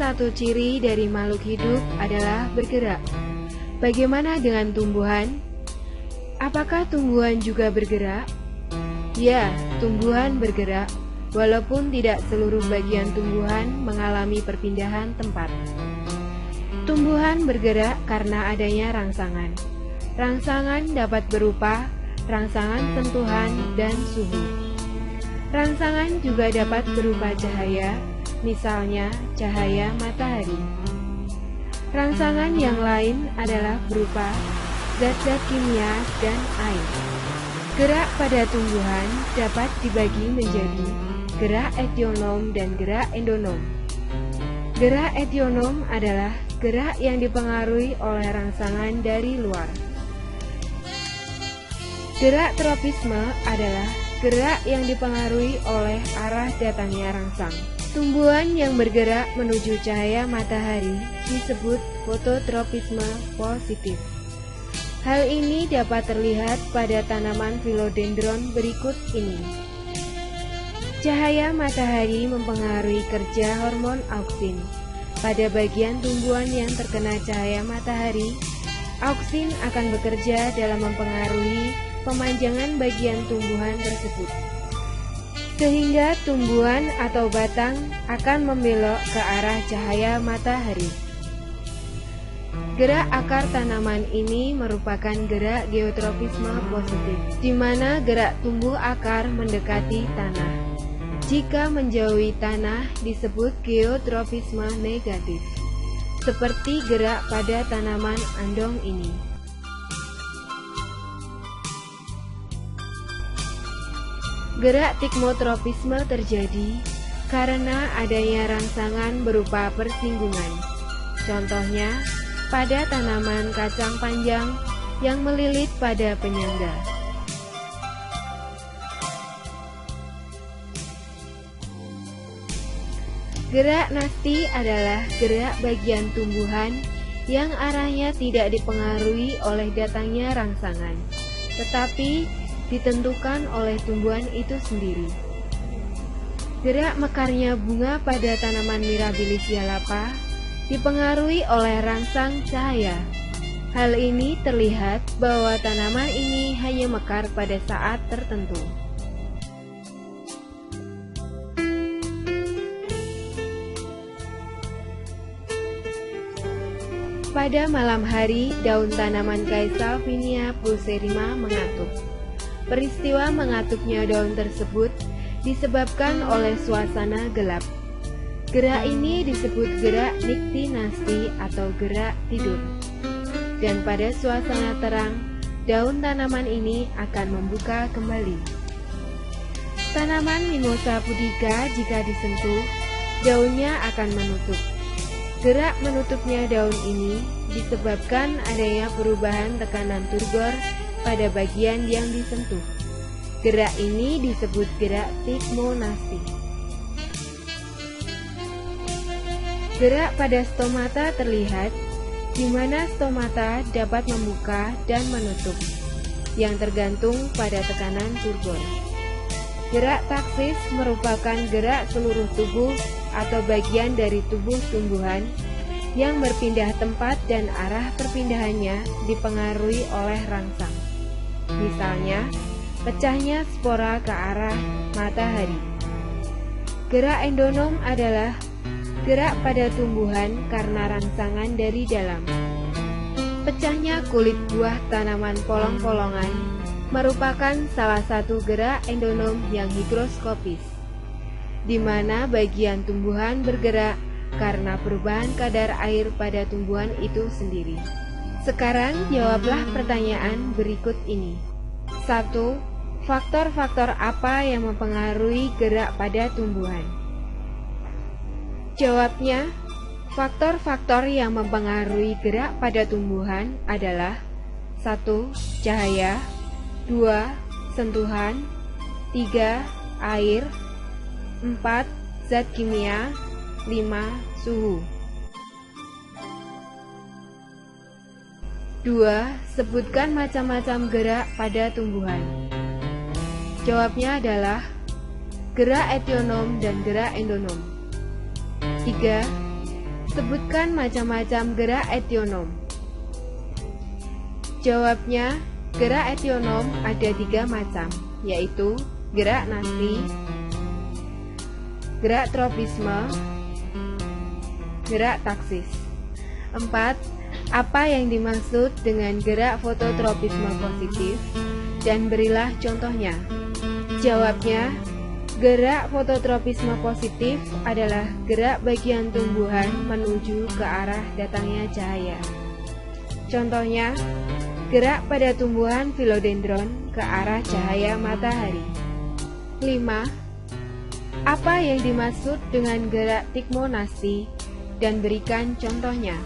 satu ciri dari makhluk hidup adalah bergerak. Bagaimana dengan tumbuhan? Apakah tumbuhan juga bergerak? Ya, tumbuhan bergerak, walaupun tidak seluruh bagian tumbuhan mengalami perpindahan tempat. Tumbuhan bergerak karena adanya rangsangan. Rangsangan dapat berupa rangsangan sentuhan dan suhu. Rangsangan juga dapat berupa cahaya, misalnya cahaya matahari. Rangsangan yang lain adalah berupa zat-zat kimia dan air. Gerak pada tumbuhan dapat dibagi menjadi gerak etionom dan gerak endonom. Gerak etionom adalah gerak yang dipengaruhi oleh rangsangan dari luar. Gerak tropisme adalah gerak yang dipengaruhi oleh arah datangnya rangsang. Tumbuhan yang bergerak menuju cahaya matahari disebut fototropisme positif. Hal ini dapat terlihat pada tanaman philodendron berikut ini. Cahaya matahari mempengaruhi kerja hormon auksin. Pada bagian tumbuhan yang terkena cahaya matahari, auksin akan bekerja dalam mempengaruhi pemanjangan bagian tumbuhan tersebut, sehingga tumbuhan atau batang akan membelok ke arah cahaya matahari. Gerak akar tanaman ini merupakan gerak geotropisme positif, di mana gerak tumbuh akar mendekati tanah. Jika menjauhi tanah disebut geotropisme negatif, seperti gerak pada tanaman andong ini. Gerak tikmotropisme terjadi karena adanya rangsangan berupa persinggungan. Contohnya, pada tanaman kacang panjang yang melilit pada penyangga. Gerak nasti adalah gerak bagian tumbuhan yang arahnya tidak dipengaruhi oleh datangnya rangsangan, tetapi ditentukan oleh tumbuhan itu sendiri. Gerak mekarnya bunga pada tanaman Mirabilis yalapa dipengaruhi oleh rangsang cahaya. Hal ini terlihat bahwa tanaman ini hanya mekar pada saat tertentu. Pada malam hari, daun tanaman Caesalpinia pulserrima mengatup. Peristiwa mengatupnya daun tersebut disebabkan oleh suasana gelap. Gerak ini disebut gerak niktinasti atau gerak tidur. Dan pada suasana terang, daun tanaman ini akan membuka kembali. Tanaman Mimosa pudica jika disentuh, daunnya akan menutup. Gerak menutupnya daun ini disebabkan adanya perubahan tekanan turgor pada bagian yang disentuh. Gerak ini disebut gerak tikmonasti. Gerak pada stomata terlihat, di mana stomata dapat membuka dan menutup, yang tergantung pada tekanan turgor. Gerak taksis merupakan gerak seluruh tubuh atau bagian dari tubuh tumbuhan yang berpindah tempat dan arah perpindahannya dipengaruhi oleh rangsang. Misalnya, pecahnya spora ke arah matahari. Gerak endonom adalah gerak pada tumbuhan karena rangsangan dari dalam. Pecahnya kulit buah tanaman polong-polongan merupakan salah satu gerak endonom yang higroskopis, di mana bagian tumbuhan bergerak karena perubahan kadar air pada tumbuhan itu sendiri. Sekarang jawablah pertanyaan berikut ini. 1. Faktor-faktor apa yang mempengaruhi gerak pada tumbuhan? Jawabnya, faktor-faktor yang mempengaruhi gerak pada tumbuhan adalah 1. Cahaya, 2. Sentuhan, 3. Air, 4. Zat kimia, 5. Suhu. 2. Sebutkan macam-macam gerak pada tumbuhan. Jawabnya adalah gerak etionom dan gerak endonom. 3. Sebutkan macam-macam gerak etionom. Jawabnya, gerak etionom ada 3 macam, yaitu gerak nasti, gerak tropisme, gerak taksis. 4. Apa yang dimaksud dengan gerak fototropisme positif, dan berilah contohnya. Jawabnya, gerak fototropisme positif adalah gerak bagian tumbuhan menuju ke arah datangnya cahaya. Contohnya, gerak pada tumbuhan philodendron ke arah cahaya matahari. 5. Apa yang dimaksud dengan gerak tigmonasti, dan berikan contohnya.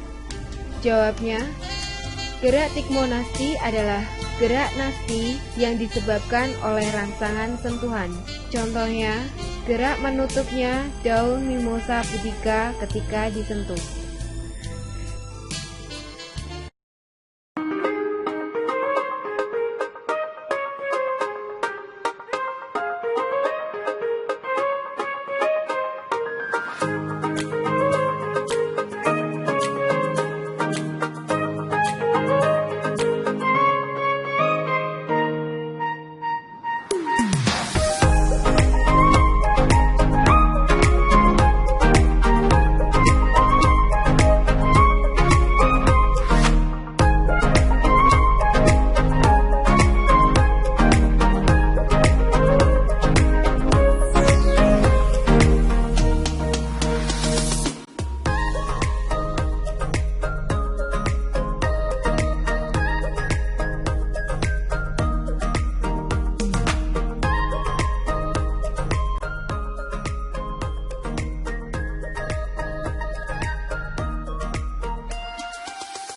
Jawabnya, gerak tigmonasti adalah gerak nasti yang disebabkan oleh rangsangan sentuhan. Contohnya, gerak menutupnya daun mimosa pudica ketika disentuh.